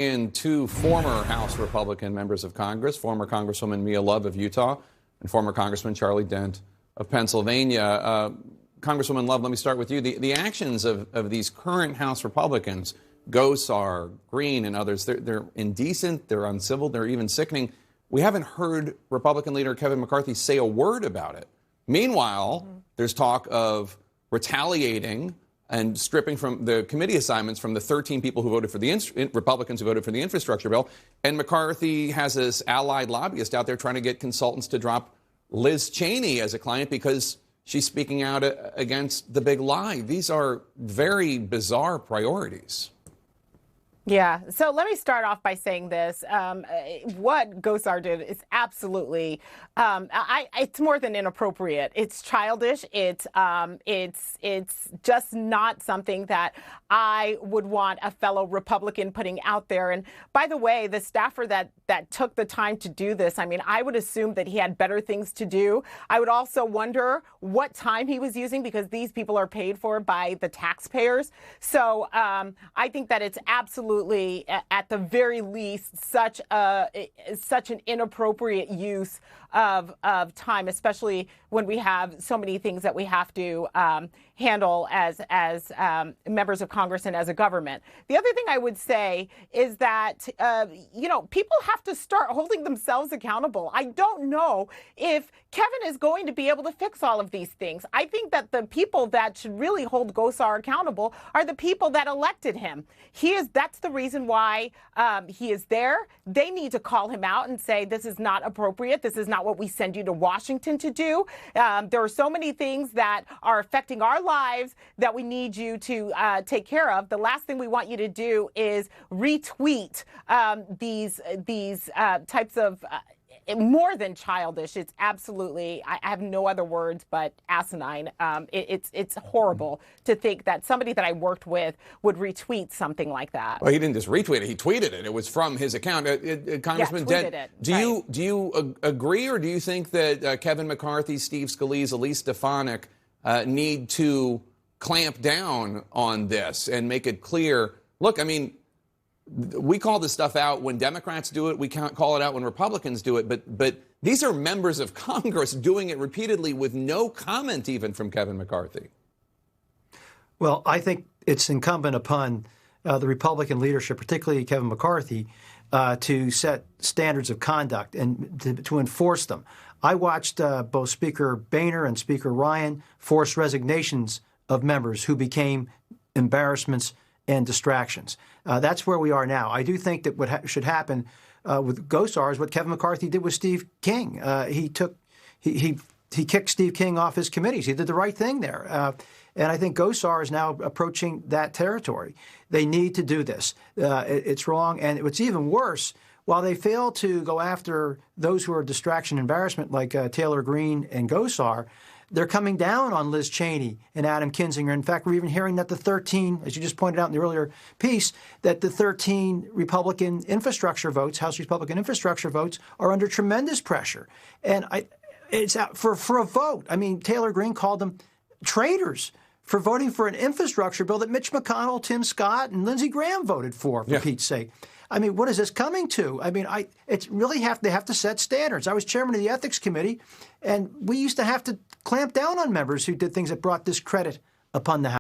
in two former House Republican members of Congress, former Congresswoman Mia Love of Utah and former Congressman Charlie Dent of Pennsylvania. Congresswoman Love, let me start with you. The actions of these current House Republicans, Gosar, Green, and others, they're indecent, they're uncivil, they're even sickening. We haven't heard Republican leader Kevin McCarthy say a word about it. Meanwhile, there's talk of retaliating and stripping from the committee assignments from the 13 people who voted for the Republicans who voted for the infrastructure bill. And McCarthy has this allied lobbyist out there trying to get consultants to drop Liz Cheney as a client because she's speaking out against the big lie. These are very bizarre priorities. Yeah. So let me start off by saying this. What Gosar did is absolutely, it's more than inappropriate. It's childish. It's just not something that I would want a fellow Republican putting out there. And by the way, the staffer that took the time to do this, I mean, I would assume that he had better things to do. I would also wonder what time he was using because these people are paid for by the taxpayers. So I think that it's absolutely, at the very least, such an inappropriate use of time, especially when we have so many things that we have to handle as members of Congress and as a government. The other thing I would say is that, people have to start holding themselves accountable. I don't know if Kevin is going to be able to fix all of these things. I think that the people that should really hold Gosar accountable are the people that elected him. That's the reason why he is there. They need to call him out and say, this is not appropriate. This is not what we send you to Washington to do. There are so many things that are affecting our lives that we need you to take care of. The last thing we want you to do is retweet these types of more than childish. It's absolutely, I have no other words but asinine. It's horrible to think that somebody that I worked with would retweet something like that. Well, he didn't just retweet it; he tweeted it. It was from his account. Congressman Dent, do you agree, or do you think that Kevin McCarthy, Steve Scalise, Elise Stefanik need to clamp down on this and make it clear? Look, I mean, we call this stuff out when Democrats do it. We can't call it out when Republicans do it. But these are members of Congress doing it repeatedly with no comment even from Kevin McCarthy. Well, I think it's incumbent upon the Republican leadership, particularly Kevin McCarthy, to set standards of conduct and to enforce them. I watched both Speaker Boehner and Speaker Ryan force resignations of members who became embarrassments and distractions. That's where we are now. I do think that what should happen with Gosar is what Kevin McCarthy did with Steve King. He kicked Steve King off his committees. He did the right thing there. And I think Gosar is now approaching that territory. They need to do this. It's wrong. And what's even worse, while they fail to go after those who are distraction and embarrassment like Taylor Greene and Gosar, they're coming down on Liz Cheney and Adam Kinzinger. In fact, we're even hearing that the 13, as you just pointed out in the earlier piece, that the 13 Republican infrastructure votes, House Republican infrastructure votes, are under tremendous pressure. And it's out for a vote. I mean, Taylor Greene called them traitors for voting for an infrastructure bill that Mitch McConnell, Tim Scott, and Lindsey Graham voted for Pete's sake. I mean, what is this coming to? I mean, they have to set standards. I was chairman of the Ethics Committee, and we used to have to clamp down on members who did things that brought discredit upon the House.